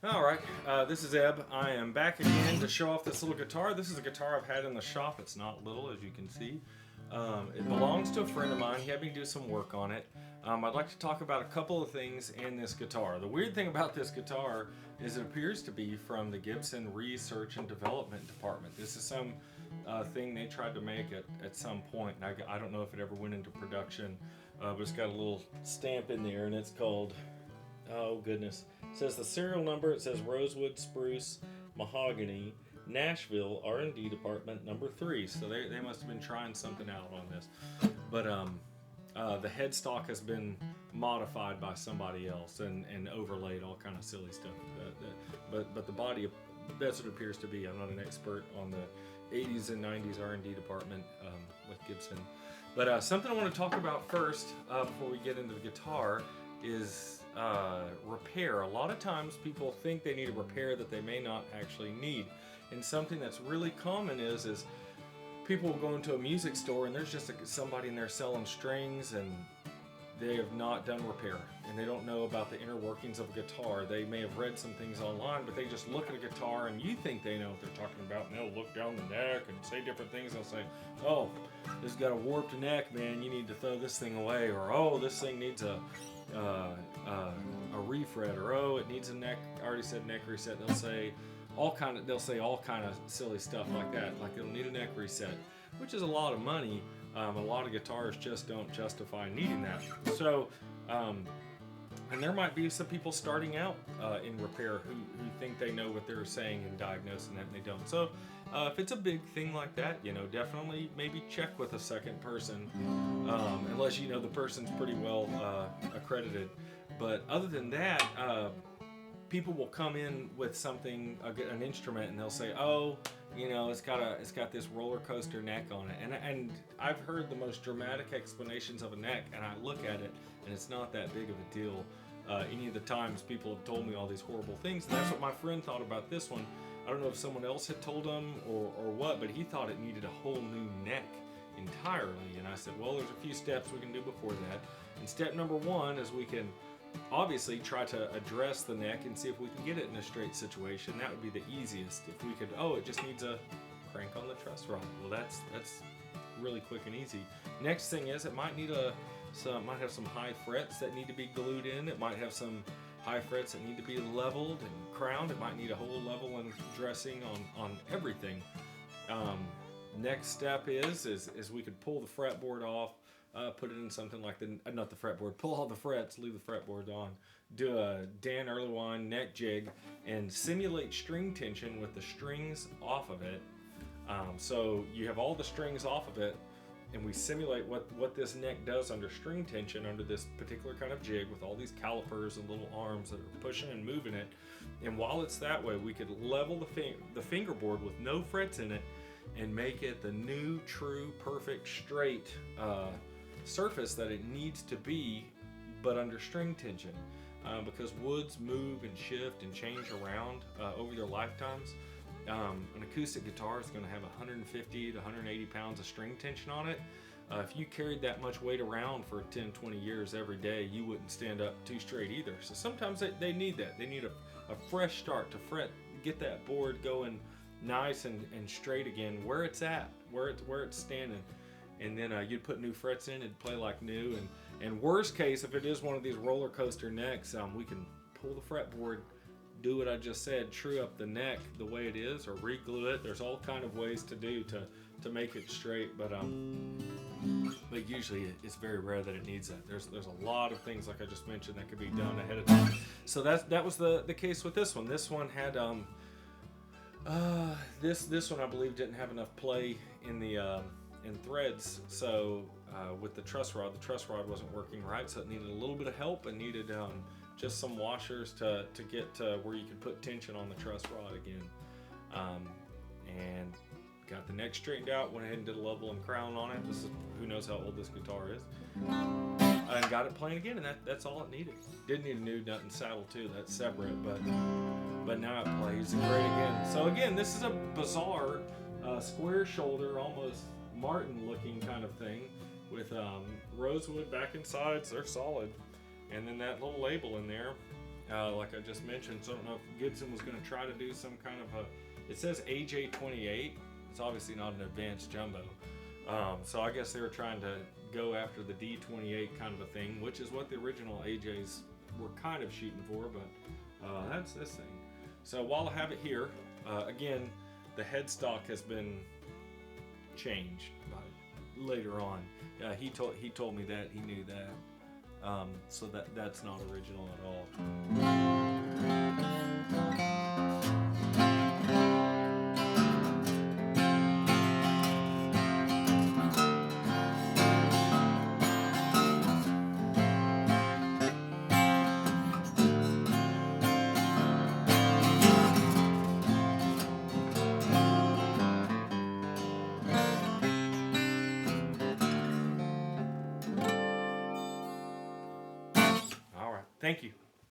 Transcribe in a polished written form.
All right, this is Eb. I am back again to show off this little guitar. This is a guitar I've had in the shop. It's not little, as you can see. It belongs to a friend of mine. He had me do some work on it. I'd like to talk about a couple of things in this guitar. The weird thing about this guitar is it appears to be from the Gibson Research and Development Department. This is some thing they tried to make at some point. And I don't know if it ever went into production, but it's got a little stamp in there, and it's called, oh goodness, it says the serial number. It says Rosewood Spruce Mahogany Nashville R&D Department number 3. So they must have been trying something out on this. But the headstock has been modified by somebody else and overlaid all kind of silly stuff. But the body, that's what it appears to be. I'm not an expert on the 80s and 90s R&D department with Gibson. But something I want to talk about first before we get into the guitar is repair. A lot of times people think they need a repair that they may not actually need. And something that's really common is people will go into a music store and there's just somebody in there selling strings and they have not done repair and they don't know about the inner workings of a guitar. They may have read some things online, but they just look at a guitar and you think they know what they're talking about, and they'll look down the neck and say different things. They'll say, oh, this has got a warped neck, man, you need to throw this thing away. Or, oh, this thing needs a refret. Or, oh, it needs a neck, I already said neck reset. They'll say all kind of silly stuff like that, like it'll need a neck reset, which is a lot of money. A lot of guitars just don't justify needing that. So, and there might be some people starting out in repair who think they know what they're saying and diagnosing that, and they don't. So, if it's a big thing like that, definitely maybe check with a second person, unless the person's pretty well accredited. But other than that, people will come in with something, an instrument, and they'll say, oh, it's got this roller coaster neck on it, and I've heard the most dramatic explanations of a neck, and I look at it and it's not that big of a deal. Any of the times people have told me all these horrible things, and that's what my friend thought about this one. I don't know if someone else had told him or what, but he thought it needed a whole new neck entirely. And I said, well, there's a few steps we can do before that. And step number 1 is we can obviously try to address the neck and see if we can get it in a straight situation. That would be the easiest. If we could, it just needs a crank on the truss rod. Well, that's really quick and easy. Next thing is it might need might have some high frets that need to be glued in. It might have some high frets that need to be leveled and crowned. It might need a whole level and dressing on everything. Next step is we could pull the fretboard off. Put it in something like not the fretboard, pull all the frets, leave the fretboard on, do a Dan Erlewine neck jig, and simulate string tension with the strings off of it. So you have all the strings off of it, and we simulate what this neck does under string tension under this particular kind of jig with all these calipers and little arms that are pushing and moving it. And while it's that way, we could level the fingerboard with no frets in it and make it the new, true, perfect, straight surface that it needs to be, but under string tension, because woods move and shift and change around over their lifetimes. An acoustic guitar is going to have 150 to 180 pounds of string tension on it. If you carried that much weight around for 10-20 years every day, you wouldn't stand up too straight either. So sometimes they need that. They need a fresh start to get that board going nice and straight again where it's at, where it's standing. And then you'd put new frets in, it'd play like new. And worst case, if it is one of these roller coaster necks, we can pull the fretboard, do what I just said, true up the neck the way it is, or re-glue it. There's all kind of ways to do to make it straight, but usually it's very rare that it needs that. There's a lot of things, like I just mentioned, that could be done ahead of time. So that was the case with this one. This one had this one I believe didn't have enough play in the in threads, so with the truss rod wasn't working right, so it needed a little bit of help and needed just some washers to get to where you could put tension on the truss rod again. And got the neck straightened out, went ahead and did a level and crown on it. Who knows how old this guitar is. And got it playing again, and that's all it needed. Didn't need a new nut and saddle too, that's separate, but now it plays great again. So again, this is a bizarre square shoulder, almost Martin looking kind of thing with rosewood back and sides. They're solid, and then that little label in there, like I just mentioned. So I don't know if Gibson was going to try to do some kind of a. It says AJ28. It's obviously not an advanced jumbo. So I guess they were trying to go after the D28 kind of a thing, which is what the original AJs were kind of shooting for. But that's this thing. So while I have it here, again, the headstock has been changed later on. He told me that, he knew that. So that's not original at all. All right, thank you.